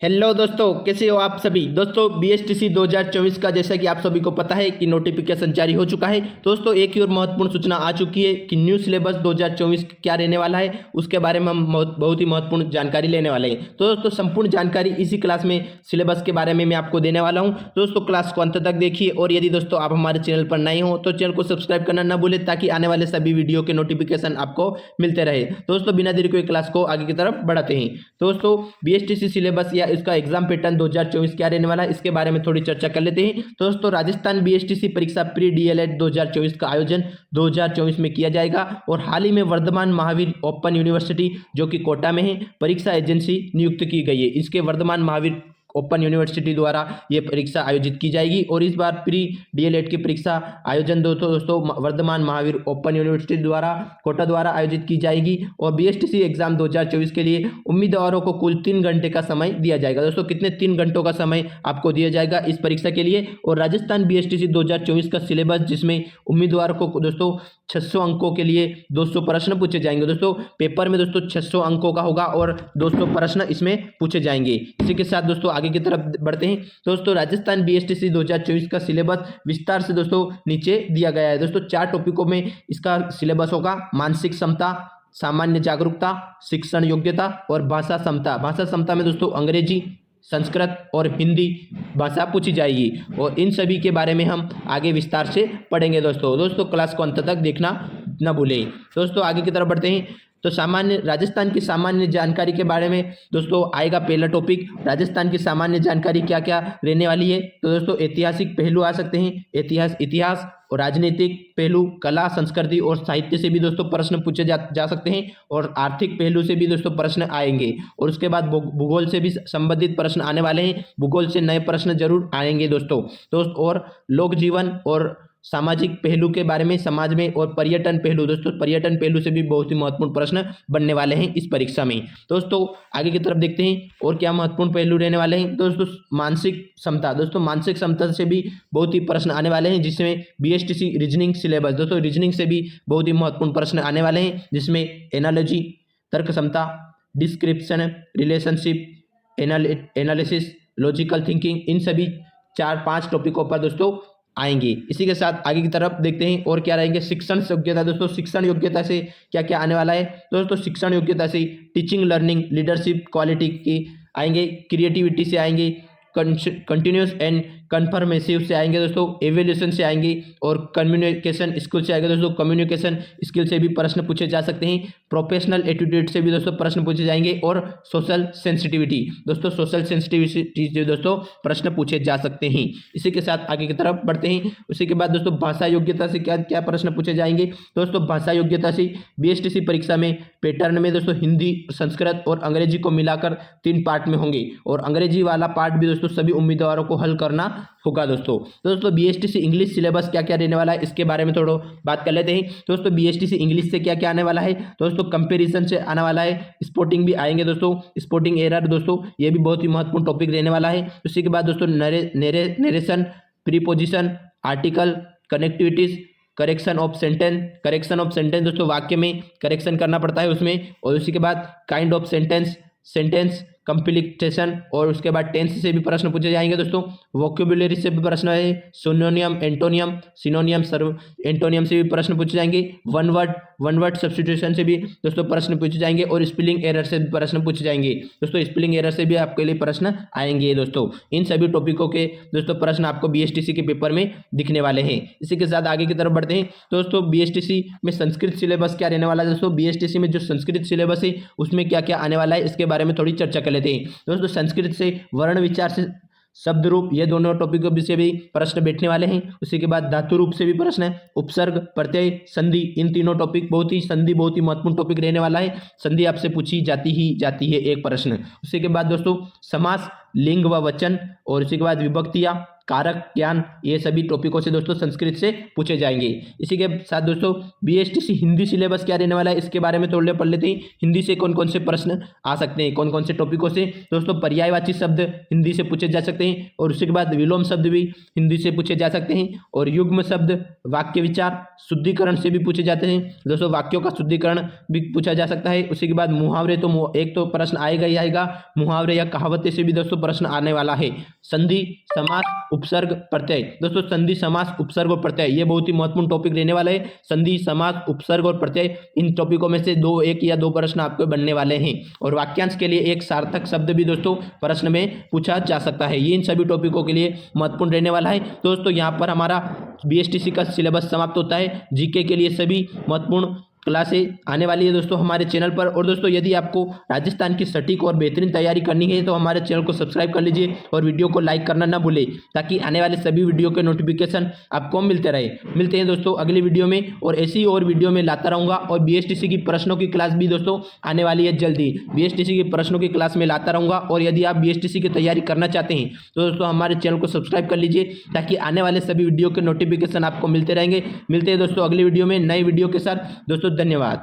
Hello दोस्तों, कैसे हो आप सभी। दोस्तों बीएसटीसी 2024 का जैसा कि आप सभी को पता है कि नोटिफिकेशन जारी हो चुका है। दोस्तों एक ही और महत्वपूर्ण सूचना आ चुकी है कि न्यू सिलेबस 2024 क्या रहने वाला है, उसके बारे में हम बहुत ही महत्वपूर्ण जानकारी लेने वाले हैं। तो दोस्तों संपूर्ण जानकारी इसी क्लास में सिलेबस के बारे में मैं आपको देने वाला हूँ। दोस्तों क्लास को अंत तक देखिए और यदि दोस्तों आप हमारे चैनल पर नए हो तो चैनल को सब्सक्राइब करना न भूलें ताकि आने वाले सभी वीडियो के नोटिफिकेशन आपको मिलते रहे। दोस्तों बिना देरी कोई क्लास को आगे की तरफ बढ़ाते हैं। दोस्तों बीएसटीसी सिलेबस या इसका एग्जाम पैटर्न 2024 क्या रहने वाला है, इसके बारे में थोड़ी चर्चा कर लेते हैं। तो दोस्तों राजस्थान बीएसटीसी परीक्षा प्री डीएलएड 2024 का आयोजन 2024 में किया जाएगा और हाल ही में वर्धमान महावीर ओपन यूनिवर्सिटी जो कि कोटा में है, परीक्षा एजेंसी नियुक्त की गई है। इसके वर्धमान महावीर ओपन यूनिवर्सिटी द्वारा ये परीक्षा आयोजित की जाएगी और इस बार प्री डीएलएड की परीक्षा आयोजन दोस्तों वर्धमान महावीर ओपन यूनिवर्सिटी द्वारा कोटा द्वारा आयोजित की जाएगी। और बीएसटीसी एग्जाम 2024 के लिए उम्मीदवारों को कुल 3 घंटे का समय दिया जाएगा। दोस्तों कितने 3 घंटों का समय आपको दिया जाएगा इस परीक्षा के लिए। और राजस्थान बीएसटीसी 2024 का सिलेबस जिसमें उम्मीदवारों को दोस्तों 600 अंकों के लिए 200 प्रश्न पूछे जाएंगे। दोस्तों पेपर में दोस्तों 600 अंकों का होगा और 200 प्रश्न इसमें पूछे जाएंगे। इसी के साथ दोस्तों आगे की तरफ बढ़ते हैं। दोस्तों राजस्थान बीएसटीसी 2024 का सिलेबस विस्तार से दोस्तों नीचे दिया गया है। दोस्तों 4 टॉपिकों में इसका सिलेबस होगा। मानसिक क्षमता, सामान्य जागरूकता, शिक्षण योग्यता और भाषा क्षमता। भाषा क्षमता में दोस्तों अंग्रेजी, संस्कृत और हिंदी भाषा पूछी जाएगी और इन सभी के बारे में हम आगे विस्तार से पढ़ेंगे। दोस्तों क्लास को अंत तक देखना न भूलें। दोस्तों आगे की तरफ बढ़ते हैं। तो राजस्थान की सामान्य जानकारी के बारे में दोस्तों आएगा पहला टॉपिक। राजस्थान की सामान्य जानकारी क्या क्या रहने वाली है। तो दोस्तों ऐतिहासिक पहलू आ सकते हैं, इतिहास और राजनीतिक पहलू, कला, संस्कृति और साहित्य से भी दोस्तों प्रश्न पूछे जा सकते हैं और आर्थिक पहलू से भी दोस्तों प्रश्न आएंगे। और उसके बाद भूगोल से भी संबंधित प्रश्न आने वाले हैं। भूगोल से नए प्रश्न जरूर आएंगे दोस्तों। और लोक जीवन और सामाजिक पहलू के बारे में, समाज में, और पर्यटन पहलू, दोस्तों पर्यटन पहलू से भी बहुत ही महत्वपूर्ण प्रश्न बनने वाले हैं इस परीक्षा में। दोस्तों आगे की तरफ देखते हैं और क्या महत्वपूर्ण पहलू रहने वाले हैं। दोस्तों मानसिक क्षमता, दोस्तों मानसिक क्षमता से भी बहुत ही प्रश्न आने वाले हैं जिसमें बीएसटीसी रीजनिंग सिलेबस, दोस्तों रीजनिंग से भी बहुत ही महत्वपूर्ण प्रश्न आने वाले हैं जिसमें एनालॉजी, तर्क क्षमता, description, relationship, analysis, logical thinking, इन सभी 4-5 टॉपिकों पर दोस्तों आएंगे। इसी के साथ आगे की तरफ देखते हैं और क्या रहेंगे। शिक्षण योग्यता, दोस्तों शिक्षण योग्यता से क्या क्या आने वाला है। दोस्तों शिक्षण योग्यता से टीचिंग, लर्निंग, लीडरशिप क्वालिटी की आएंगे, क्रिएटिविटी से आएंगे, कंटिन्यूस एंड कन्फर्मेसिव से आएंगे दोस्तों, एवेल्यूशन से आएंगे और कम्युनिकेशन स्किल से आएंगे। दोस्तों कम्युनिकेशन स्किल से भी प्रश्न पूछे जा सकते हैं। प्रोफेशनल एटीट्यूड से भी दोस्तों प्रश्न पूछे जाएंगे और सोशल सेंसिटिविटी, दोस्तों सोशल सेंसिटिविटी से दोस्तों प्रश्न पूछे जा सकते हैं। इसी के साथ आगे की तरफ बढ़ते हैं। उसी के बाद दोस्तों भाषा योग्यता से क्या क्या प्रश्न पूछे जाएंगे। दोस्तों भाषा योग्यता से बीएसटीसी परीक्षा में पैटर्न में दोस्तों हिंदी, संस्कृत और अंग्रेजी को मिलाकर 3 पार्ट में होंगे और अंग्रेजी वाला पार्ट भी दोस्तों सभी उम्मीदवारों को हल करना होगा। दोस्तों बीएसटीसी इंग्लिश सिलेबस क्या क्या रहने वाला है इसके बारे में थोड़ा बात कर लेते हैं। दोस्तों बीएसटीसी इंग्लिश से क्या क्या आने वाला है। दोस्तों कंपैरिजन से आने वाला है, स्पोर्टिंग भी आएंगे दोस्तों, स्पोर्टिंग एरर, दोस्तों ये भी बहुत ही महत्वपूर्ण टॉपिक रहने वाला है। उसी के बाद दोस्तों narration, preposition, article, connectivities, correction of sentence, दोस्तों वाक्य में करेक्शन करना पड़ता है उसमें। और उसी के बाद काइंड ऑफ सेंटेंस कंप्लीटेशन और उसके बाद टेंस से भी प्रश्न पूछे जाएंगे दोस्तों। वोकेबुलरी से भी प्रश्न है, सिनोनियम, एंटोनियम, एंटोनियम से भी प्रश्न पूछे जाएंगे। वन वर्ड सब्स्टिट्यूशन से भी दोस्तों प्रश्न पूछे जाएंगे और स्पेलिंग एरर से भी प्रश्न पूछे जाएंगे। दोस्तों स्पेलिंग एरर से भी आपके लिए प्रश्न आएंगे दोस्तों। इन सभी टॉपिकों के दोस्तों प्रश्न आपको बीएसटीसी के पेपर में दिखने वाले हैं। इसी के साथ आगे की तरफ बढ़ते हैं। दोस्तों बीएसटीसी में संस्कृत सिलेबस क्या रहने वाला है। दोस्तों बीएसटीसी में जो संस्कृत सिलेबस है उसमें क्या क्या आने वाला है इसके बारे में थोड़ी चर्चा कर लेते हैं। दोस्तों संस्कृत से वर्ण विचार से शब्द रूप, ये दोनों टॉपिकों से भी प्रश्न बैठने वाले हैं। उसी के बाद धातु रूप से भी प्रश्न है, उपसर्ग, प्रत्यय, संधि, इन तीनों टॉपिक बहुत ही महत्वपूर्ण टॉपिक रहने वाला है। संधि आपसे पूछी जाती है एक प्रश्न। उसी के बाद दोस्तों समास, लिंग व वचन और उसी के बाद विभक्तियां, कारक ज्ञान, ये सभी टॉपिकों से दोस्तों संस्कृत से पूछे जाएंगे। इसी के साथ दोस्तों बीएसटीसी हिंदी सिलेबस क्या रहने वाला है इसके बारे में थोड़ा पढ़ लेते हैं। हिंदी से कौन कौन से प्रश्न आ सकते हैं, कौन कौन से टॉपिकों से। दोस्तों पर्यायवाची शब्द हिंदी से पूछे जा सकते हैं, और उसके बाद विलोम शब्द भी हिंदी से पूछे जा सकते हैं, और युग्म शब्द, वाक्य विचार, शुद्धिकरण से भी पूछे जाते हैं। दोस्तों वाक्यों का शुद्धिकरण भी पूछा जा सकता है। उसी के बाद मुहावरे, तो एक तो प्रश्न आएगा ही आएगा, मुहावरे या कहावतें से भी दोस्तों प्रश्न आने वाला है। संधि, समास, उपसर्ग, प्रत्यय। दोस्तों संधि, समास, उपसर्ग और प्रत्यय ये बहुत ही महत्वपूर्ण टॉपिक रहने वाला है। संधि, समास, उपसर्ग और प्रत्यय, इन टॉपिकों में से एक या दो प्रश्न आपको बनने वाले हैं। और वाक्यांश के लिए एक सार्थक शब्द भी दोस्तों प्रश्न में पूछा जा सकता है। ये इन सभी टॉपिकों के लिए महत्वपूर्ण रहने वाला है। दोस्तों यहाँ पर हमारा बीएसटीसी का सिलेबस समाप्त होता है। जीके के लिए सभी महत्वपूर्ण क्लासें आने वाली है दोस्तों हमारे चैनल पर। और दोस्तों यदि आपको राजस्थान की सटीक और बेहतरीन तैयारी करनी है तो हमारे चैनल को सब्सक्राइब कर लीजिए और वीडियो को लाइक करना ना भूलें, ताकि आने वाले सभी वीडियो के नोटिफिकेशन आपको मिलते रहे। मिलते हैं दोस्तों अगली वीडियो में, और ऐसी और वीडियो में लाता रहूँगा। और बीएसटीसी की प्रश्नों की क्लास भी दोस्तों आने वाली है जल्दी। बीएसटीसी की प्रश्नों की क्लास में लाता रहूँगा। और यदि आप बीएसटीसी की तैयारी करना चाहते हैं तो दोस्तों हमारे चैनल को सब्सक्राइब कर लीजिए, ताकि आने वाले सभी वीडियो के नोटिफिकेशन आपको मिलते रहेंगे। मिलते हैं दोस्तों अगली वीडियो में नई वीडियो के साथ। दोस्तों धन्यवाद।